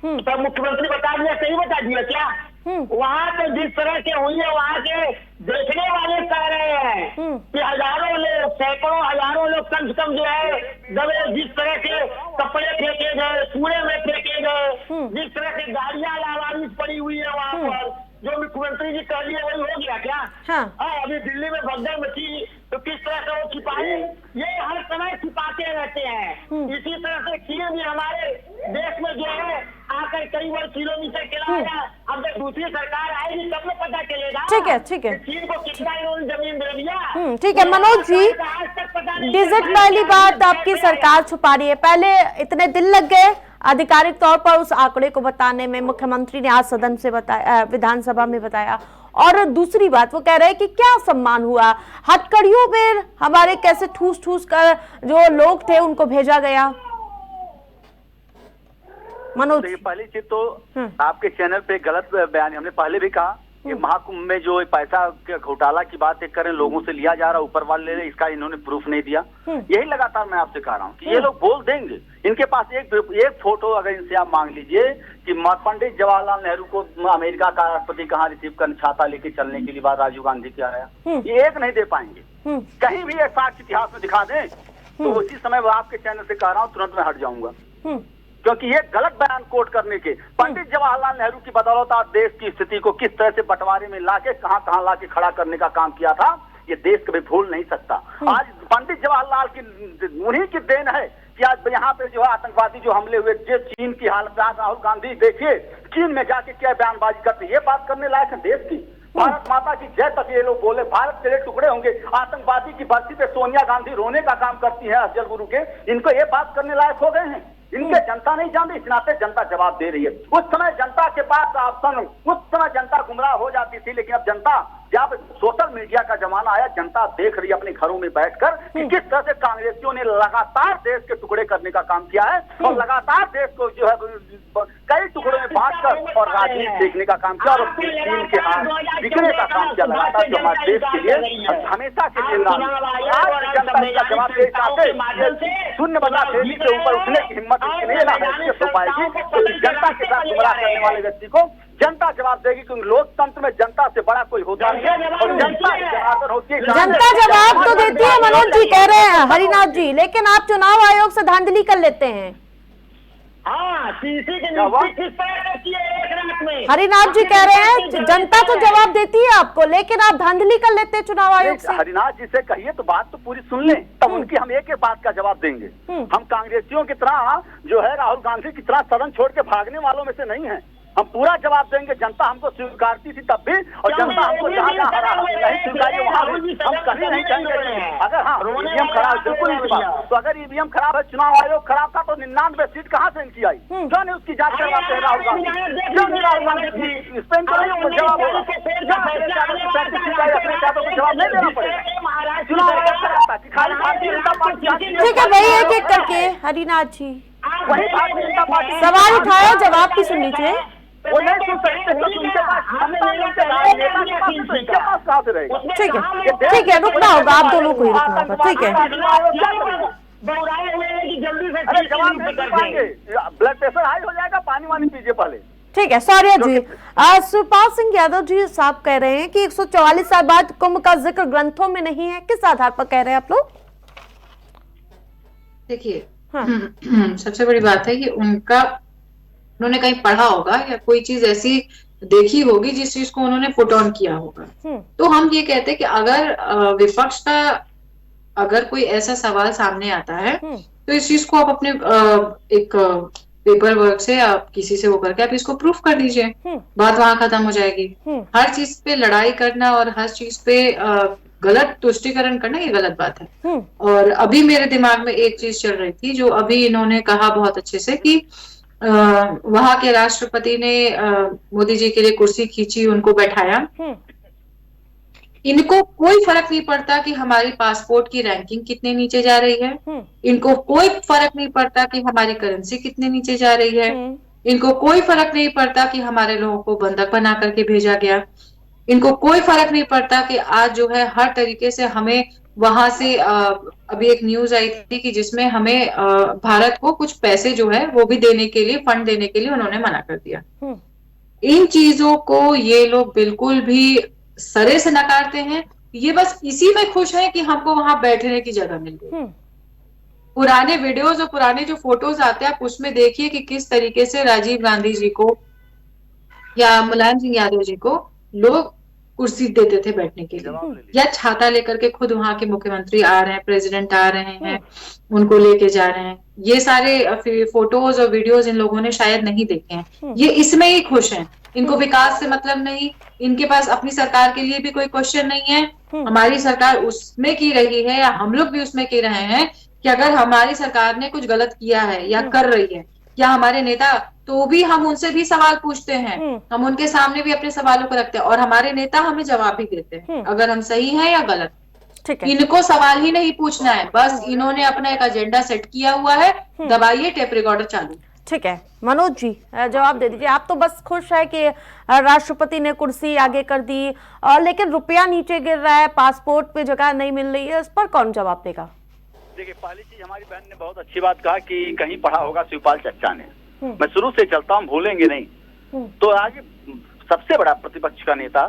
तो मुख्यमंत्री बता दिया, सही बता दिया क्या? वहाँ पे जिस तरह से हुई है, वहाँ के देखने वाले कह रहे हैं कि हजारों लोग, सैकड़ों हजारों लोग कम से कम जो है दबे, जिस तरह से कपड़े फेंके गए, कूड़े में फेंके गए, जिस तरह से गाड़ियां लावारिस पड़ी हुई है वहाँ पर, जो मुख्यमंत्री जी कह लिए वही हो गया क्या? हाँ। अभी दिल्ली में भगदड़ मची, तो किस तरह से वो छिपाए? ये हर समय छिपाते रहते हैं। इसी तरह से चीन भी हमारे देश में जो है आकर कई वर्ग किलोमीटर चलाएगा। अब जब दूसरी सरकार आएगी तब में पता चलेगा। ठीक है, ठीक है। चीन को कितना इन्होंने जमीन दे दिया। ठीक है मनोज जी, आज तक पता नहीं। डिजिट पहली बात आपकी सरकार छुपा रही है, पहले इतने दिन लग गए आधिकारिक तौर पर उस आंकड़े को बताने में, मुख्यमंत्री ने आज सदन से बताया, विधानसभा में बताया। और दूसरी बात वो कह रहे हैं कि क्या सम्मान हुआ, हथकड़ियों पर हमारे कैसे ठूस ठूस कर जो लोग थे उनको भेजा गया। मनोज, पहली चीज तो आपके चैनल पे गलत बयान, हमने पहले भी कहा कि महाकुंभ में जो पैसा के घोटाला की बात करें, लोगों से लिया जा रहा, ऊपर वाले ले रहे, इसका इन्होंने प्रूफ नहीं दिया। यही लगातार मैं आपसे कह रहा हूँ कि ये लोग बोल देंगे। इनके पास एक फोटो अगर इनसे आप मांग लीजिए कि पंडित जवाहरलाल नेहरू को अमेरिका का राष्ट्रपति कहाँ रिसीव कर छाता लेके चलने के लिए बाद राजीव गांधी क्या आया, ये एक नहीं दे पाएंगे। कहीं भी एक साक्ष्य इतिहास में दिखा दें तो उसी समय वो आपके चैनल से कह रहा हूँ तुरंत मैं हट जाऊंगा, क्योंकि ये गलत बयान कोट करने के। पंडित जवाहरलाल नेहरू की बदौलत आज देश की स्थिति को किस तरह से बंटवारे में लाके कहां लाके खड़ा करने का काम किया था, ये देश कभी भूल नहीं सकता। आज पंडित जवाहरलाल की उन्हीं की देन है कि आज यहाँ पे जो है आतंकवादी जो हमले हुए, जो चीन की हालत, राहुल गांधी देखिए चीन में जाके क्या बयानबाजी करते, ये बात करने लायक है देश की। भारत माता की जय तक ये लोग बोले, भारत तेरे टुकड़े होंगे। आतंकवादी की बर्सी पे सोनिया गांधी रोने का काम करती है अफजल गुरु के, इनको ये बात करने लायक हो गए हैं। इनके जनता नहीं जानती, इस नाते जनता जवाब दे रही है। उस समय जनता के पास ऑप्शन, उस समय जनता गुमराह हो जाती थी, लेकिन अब जनता, जब सोशल मीडिया का जमाना आया, जनता देख रही है अपने घरों में बैठकर कि किस तरह से कांग्रेसियों ने लगातार देश के टुकड़े करने का काम किया है और लगातार देश को जो है कई टुकड़ों में बांटकर और राजनीति देखने का काम किया और चीन के हाथ बिकने का काम किया लगातार, जो हमारे देश के लिए हमेशा के लिए आज जनता इसका जवाब दे चाहते। शून्य बता देवी के ऊपर उठने की हिम्मत नहीं हो पाएगी तो जनता के साथ गुमराह करने वाले व्यक्ति को जनता जवाब देगी, क्योंकि लोकतंत्र में जनता से बड़ा कोई होता नहीं है और जनता जनार्दन होती है। जनता जवाब तो देती है, मनोज जी कह रहे हैं, हरिनाथ जी, लेकिन आप चुनाव आयोग से धांधली कर लेते हैं। हरिनाथ जी कह रहे हैं जनता तो जवाब देती है आपको, लेकिन आप धांधली कर लेते हैं चुनाव आयोग से। हरिनाथ जी से कहिए तो बात तो पूरी सुन लें, तब उनकी हम एक एक बात का जवाब देंगे। हम कांग्रेसियों की तरह जो है राहुल गांधी की तरह सदन छोड़ के भागने वालों में से नहीं है, हम पूरा जवाब देंगे। जनता हमको स्वीकारती थी तब भी और जनता हमको जहाँ जहाँ नहीं स्वीकारी वहाँ हम कहीं नहीं जाएंगे। अगर हाँ ईवीएम खराब, बिल्कुल इस बात तो अगर ईवीएम खराब है, चुनाव आयोग खराब था तो 99 सीट कहाँ से इनकी आई? क्यों नहीं उसकी जांच करवाते हैं राहुल गांधी? क्यों नहीं राहुल गांधी इस पर जवाब होगा? जवाब नहीं देना पड़ेगा। चुनाव आयोग खराब था कि खाली भारतीय जनता पार्टी। ठीक है भाई, एक एक करके हरिनाथ जी वही भारतीय जनता पार्टी सवाल उठाया, जवाब की सुन लीजिए। वो नहीं सुन सकते तो उनके पास कहाँ से रहेगा? ठीक है, ठीक है, रुकना होगा, आप दोनों को ही रुकना होगा। ठीक है, ब्लड प्रेशर हाई हो जाएगा, पानी वानी पीजिए पहले। ठीक है, सौर्या जी, सुपाल सिंह यादव जी साहब कह रहे हैं कि 144 साल बाद कुंभ का जिक्र ग्रंथों में नहीं है, किस आधार पर कह रहे हैं आप लोग? देखिए, सबसे बड़ी बात है कि उन्होंने कहीं पढ़ा होगा या कोई चीज ऐसी देखी होगी जिस चीज को उन्होंने पुट ऑन किया होगा। तो हम ये कहते हैं कि अगर विपक्ष का अगर कोई ऐसा सवाल सामने आता है तो इस चीज को आप अपने एक पेपर वर्क से आप किसी से वो करके आप इसको प्रूफ कर दीजिए, बात वहां खत्म हो जाएगी। हर चीज पे लड़ाई करना और हर चीज पे गलत तुष्टिकरण करना ये गलत बात है। और अभी मेरे दिमाग में एक चीज चल रही थी जो अभी इन्होंने कहा बहुत अच्छे से कि वहां के राष्ट्रपति ने मोदी जी के लिए कुर्सी खींची, उनको बैठाया। इनको कोई फर्क नहीं पड़ता कि हमारी पासपोर्ट की रैंकिंग कितने नीचे जा रही है, इनको कोई फर्क नहीं पड़ता कि हमारी करेंसी कितने नीचे जा रही है, इनको कोई फर्क नहीं पड़ता कि हमारे लोगों को बंधक बना करके भेजा गया, इनको कोई फर्क नहीं पड़ता कि आज जो है हर तरीके से हमें वहां से अभी एक न्यूज आई थी कि जिसमें हमें भारत को कुछ पैसे जो है वो भी देने के लिए, फंड देने के लिए उन्होंने मना कर दिया। इन चीजों को ये लोग बिल्कुल भी सरे से नकारते हैं। ये बस इसी में खुश है कि हमको वहां बैठने की जगह मिल गई। पुराने वीडियोज और पुराने जो फोटोज आते हैं आप उसमें देखिए कि किस तरीके से राजीव गांधी जी को या मुलायम सिंह यादव जी को लोग कुर्सी देते थे बैठने के लिए, या छाता लेकर के खुद वहां के मुख्यमंत्री आ रहे हैं, प्रेसिडेंट आ रहे हैं, उनको लेके जा रहे हैं। ये सारे फोटोज और वीडियोज इन लोगों ने शायद नहीं देखे हैं। ये इसमें ही खुश हैं, इनको विकास से मतलब नहीं, इनके पास अपनी सरकार के लिए भी कोई क्वेश्चन नहीं है। हमारी सरकार उसमें की रही है या हम लोग भी उसमें की रहे हैं कि अगर हमारी सरकार ने कुछ गलत किया है या कर रही है, या हमारे नेता, तो भी हम उनसे भी सवाल पूछते हैं, हम उनके सामने भी अपने सवालों को रखते हैं और हमारे नेता हमें जवाब भी देते हैं अगर हम सही हैं या गलत। ठीक है, इनको सवाल ही नहीं पूछना है, बस इन्होंने अपना एक एजेंडा सेट किया हुआ है, दबाइए टेप रिकॉर्डर चालू। ठीक है मनोज जी, जवाब दे दीजिए। आप तो बस खुश है कि राष्ट्रपति ने कुर्सी आगे कर दी, लेकिन रुपया नीचे गिर रहा है, पासपोर्ट पे जगह नहीं मिल रही है, इस पर कौन जवाब देगा? देखिए, पहली चीज हमारी बहन ने बहुत अच्छी बात कहा कि कहीं पढ़ा होगा शिवपाल चच्चा ने। मैं शुरू से चलता हूँ, भूलेंगे नहीं। तो आज सबसे बड़ा प्रतिपक्ष का नेता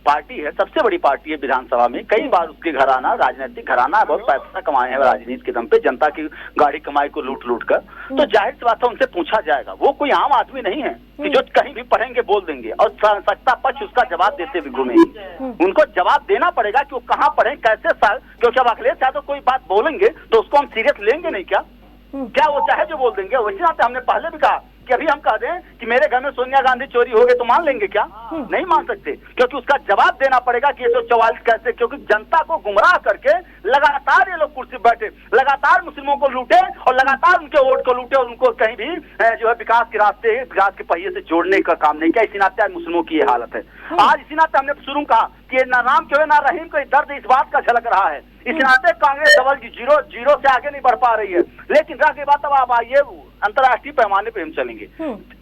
पार्टी है, सबसे बड़ी पार्टी है विधानसभा में, कई बार उसके घराना, राजनीतिक घराना बहुत पैसा कमाए हैं राजनीति के दम पे, जनता की गाड़ी कमाई को लूट लूट कर। तो जाहिर सी बात है उनसे पूछा जाएगा। वो कोई आम आदमी नहीं है कि जो कहीं भी पढ़ेंगे बोल देंगे और सत्ता पक्ष उसका जवाब देते भी घूमेंगे। उनको जवाब देना पड़ेगा कि वो कहाँ पढ़े, कैसे साल, क्योंकि अब अखिलेश यादव कोई बात बोलेंगे तो उसको हम सीरियस लेंगे नहीं। क्या वो चाहे जो बोल देंगे? वैसे नाते हमने पहले भी कहा कि अभी हम कह दें कि मेरे घर में सोनिया गांधी चोरी हो गए तो मान लेंगे क्या? नहीं मान सकते, क्योंकि उसका जवाब देना पड़ेगा कि 144 कैसे, क्योंकि जनता को गुमराह करके लगातार ये लोग कुर्सी बैठे, लगातार मुस्लिमों को लूटे और लगातार उनके वोट को लूटे और उनको कहीं भी जो है विकास के रास्ते, विकास के पहिए से जोड़ने का काम नहीं किया। इसी नाते आज मुस्लिमों की ये हालत है। आज इसी नाते हमने शुरू कहा कि ना राम क्यों ना रहीम को दर्द इस बात का झलक रहा है। इस नाते कांग्रेस डबल जीरो से आगे नहीं बढ़ पा रही है। लेकिन रह गई बात, अब आप आइए अंतर्राष्ट्रीय पैमाने पे हम चलेंगे।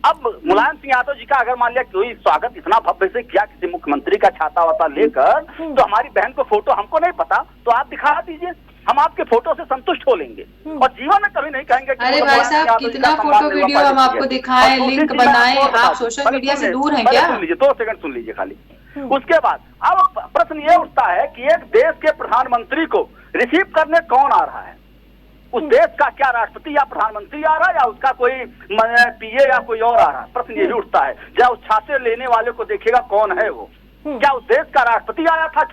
अब मुलायम सिंह यादव जी का अगर मान लिया कोई स्वागत इतना भव्य से किया किसी मुख्यमंत्री का छाता वाता लेकर, तो हमारी बहन को फोटो, हमको नहीं पता तो आप दिखा दीजिए, हम आपके फोटो से संतुष्ट हो लेंगे और जीवन में कभी नहीं कहेंगे कि अरे भाई साहब, कितना फोटो वीडियो हम आपको दिखाएं, लिंक बनाएं, आप सोशल मीडिया से दूर हैं क्या? सुन लीजिए, 2 सेकंड सुन लीजिए खाली। उसके बाद अब प्रश्न ये उठता है कि एक देश के प्रधानमंत्री को रिसीव करने कौन आ रहा है? उस देश का क्या राष्ट्रपति या प्रधानमंत्री आ रहा है या उसका कोई पीए या कोई और आ रहा है? प्रश्न ये भी उठता है। क्या उस छाते लेने वाले को देखेगा कौन है वो? क्या उस देश का राष्ट्रपति आया था?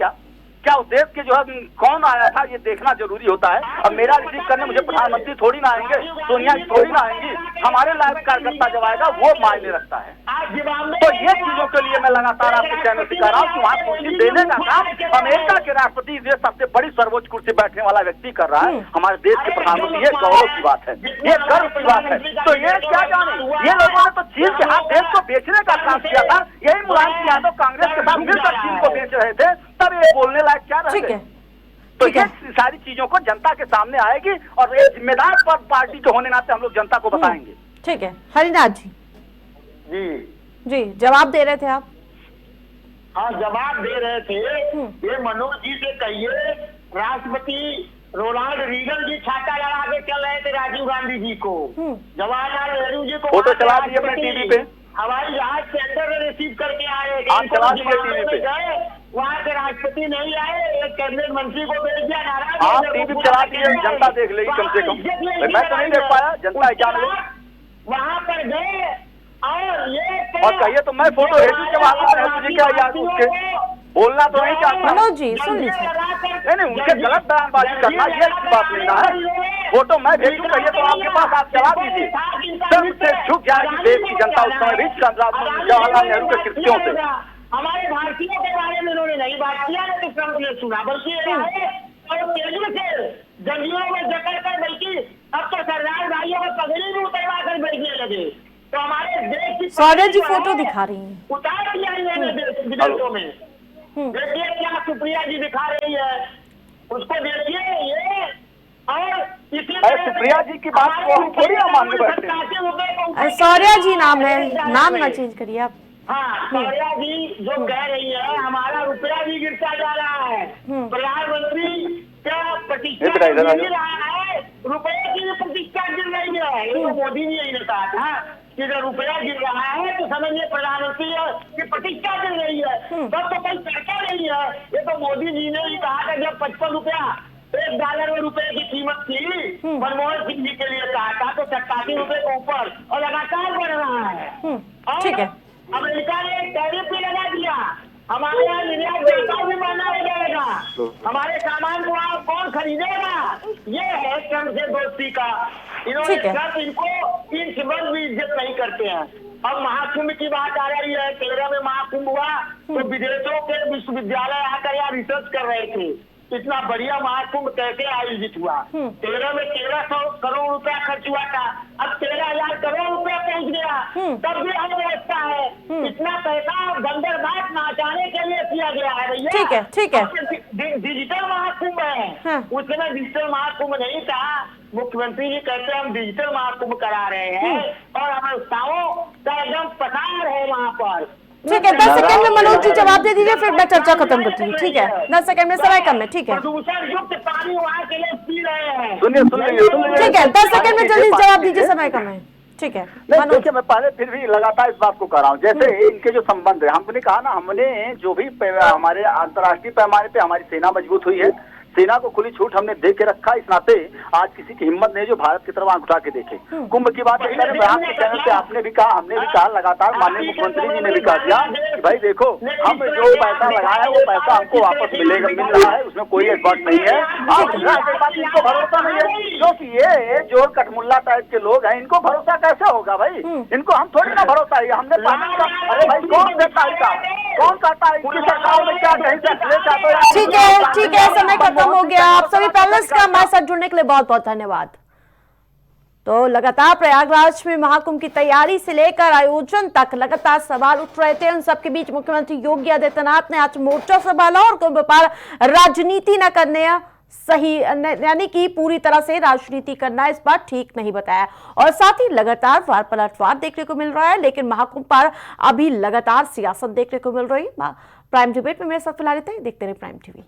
क्या उस देश के जो है कौन आया था, ये देखना जरूरी होता है। अब मेरा रिसीव करने मुझे प्रधानमंत्री थोड़ी ना आएंगे, सोनिया जी थोड़ी ना आएंगी, हमारे लायक कार्यकर्ता जब आएगा वो मायने रखता है। तो ये चीजों के लिए मैं लगातार आपके चैनल से कह रहा हूँ कि वहाँ कुर्सी देने का काम अमेरिका के राष्ट्रपति, ये सबसे बड़ी सर्वोच्च कुर्सी बैठने वाला व्यक्ति कर रहा है। हमारे देश के प्रधानमंत्री, ये गौरव की बात है, ये गर्व की बात है। तो ये क्या जाने, ये लोगों ने तो चीन के हाथ देश को बेचने का काम किया था। यही मुलायम सिंह यादव कांग्रेस के साथ मिलकर चीन को बेच रहे थे, तब ये बोलने लायक क्या रहे? तो ये सारी चीजों को जनता के सामने आएगी और एक जिम्मेदार पर पार्टी के होने नाते हम लोग जनता को बताएंगे। ठीक है हरिनाथ जी। जी जवाब दे रहे थे आप? हाँ, जवाब दे रहे थे। ये मनोज जी से कहिए, राष्ट्रपति रोनाल्ड रीगन जी छाता लगा के चल रहे थे राजीव गांधी जी को, जवाहरलाल नेहरू जी को फोटो चला दिए अपने टीवी पे, हवाई जहाज के अंदर रिसीव करके आए, चला दिए टीवी पे, वहाँ के राष्ट्रपति नहीं आए, एक कैबिनेट मंत्री को भेज दिया, नाराज आप टीवी चला दिए, जनता देख लेगी कम से कम। मैं तो नहीं देख पाया, जनता क्या वहाँ पर गए और कहिए तो मैं फोटो भेजू जवाहरलाल नेहरू जी का याद उसके बोलना तो नहीं चाहता। मनोज जी सुन लीजिए, नहीं उनके गलत बयानबाजी करना ये अच्छी बात नहीं है। फोटो मैं भेजू कहिए तो आपके पास आप चला दीजिए, सबसे झुक जाएगी देश की जनता उस समय भी जवाहरलाल नेहरू के कृतियों से। हमारे भारतीयों के बारे में उन्होंने नहीं बात किया तो ट्रंप ने सुना, बल्कि केंद्र से जंगलों में जकड़ कर, बल्कि अब तो सरदार भाइयों को पगड़ी भी उतरवा कर भेजने लगे। तो हमारे देश की सौर्या जी फोटो दिखा रही हैं, उतार दिया इन्होंने विदेशों में। देखिए क्या सुप्रिया जी दिखा रही है, उसको देखिए ये। और सुप्रिया जी की बात को हम थोड़ी मानने बैठे। सौर्या जी नाम है, नाम ना चेंज करिए आप। हाँ, सौर्या जी जो कह रही है हमारा रुपया भी गिरता जा रहा है, प्रधानमंत्री क्या प्रतिष्ठा गिर रहा है, रुपये की भी प्रतिष्ठा गिर रही है। ये तो मोदी जी यही ने कहा था कि जब रुपया गिर रहा है तो समझिए प्रधानमंत्री की प्रतिष्ठा गिर रही है, तब तो कोई चर्चा नहीं है। ये तो मोदी जी ने ही कहा था जब 55 रुपया $1 में रुपए की कीमत थी, मनमोहन सिंह जी के लिए कहा था, तो 87 रुपए के ऊपर और लगातार बढ़ रहा है। ठीक है, अमेरिका ने टैरिफ भी लगा दिया हमारे यहाँ निर्यात व्यापार भी महंगा हो जाएगा, हमारे सामान को आप कौन खरीदेगा? ये है ट्रम्प से दोस्ती का। इन्होंने ट्रम्प इनको इन सिबल भी इज्जत नहीं करते हैं। अब महाकुंभ की बात आ रही है, 13 में महाकुंभ हुआ तो विदेशों के विश्वविद्यालय आकर यहाँ रिसर्च कर रहे थे इतना बढ़िया महाकुंभ कैसे आयोजित हुआ। 13 में 1300 करोड़ रुपया खर्च हुआ था, अब 13,000 करोड़ रुपया पहुंच गया, तब भी अव्यवस्था है। इतना पैसा बंदरबांट नाचाने के लिए किया गया है भैया। ठीक है। डिजिटल महाकुंभ है, उस समय डिजिटल महाकुंभ नहीं था। मुख्यमंत्री जी कहते हैं हम डिजिटल महाकुंभ करा रहे हैं और अवस्थाओं का एकदम पसार है वहाँ पर। ठीक है, 10 सेकंड में मनोज जी जवाब दे दीजिए, फिर मैं चर्चा खत्म करती हूँ। ठीक है, 10 सेकंड में, समय कम है। ठीक है, प्रदूषण युक्त पानी वहाँ के लोग पी रहे हैं। सुनिए ठीक है, 10 सेकंड में जल्दी जवाब दीजिए, समय कम है। ठीक है, देखिए मैं पहले फिर भी लगातार इस बात को कर रहा हूँ, जैसे इनके जो संबंध है, हमने कहा ना, हमने जो भी हमारे अंतर्राष्ट्रीय पैमाने पे हमारी सेना मजबूत हुई है, सेना को खुली छूट हमने दे के रखा। इस नाते आज किसी की हिम्मत नहीं जो भारत की तरफ आंख उठा के देखे। कुंभ की बात करें, प्रयास के चैनल पे आपने भी कहा, हमने भी कहा, लगातार माननीय मुख्यमंत्री जी ने भी कहा दिया कि भाई देखो हम जो पैसा लगाया है वो पैसा हमको वापस मिल रहा है, उसमें कोई बात नहीं है। आप बात इनको भरोसा नहीं है, क्योंकि ये जो कटमुल्ला टाइप के लोग हैं, इनको भरोसा कैसे होगा भाई? इनको हम थोड़ी ना भरोसा है। हमने पानी का, अरे भाई कौन देता है, कौन करता है? इनकी सरकार में क्या कहीं से ठीक है, समय खत्म हो गया। आप सभी पैनलिस्ट का हमारे साथ जुड़ने के लिए बहुत बहुत धन्यवाद। तो लगातार प्रयागराज में महाकुंभ की तैयारी से लेकर आयोजन तक लगातार सवाल उठ रहे थे। उन सबके बीच मुख्यमंत्री योगी आदित्यनाथ ने आज मोर्चा संभाला और कुंभ पर राजनीति न करने, सही यानी कि पूरी तरह से राजनीति करना इस बार ठीक नहीं बताया। और साथ ही लगातार वार पलटवार देखने को मिल रहा है, लेकिन महाकुंभ पर अभी लगातार सियासत देखने को मिल रही है। प्राइम डिबेट में मेरे साथ फिलहाल इतना ही। देखते रहे प्राइम टीवी।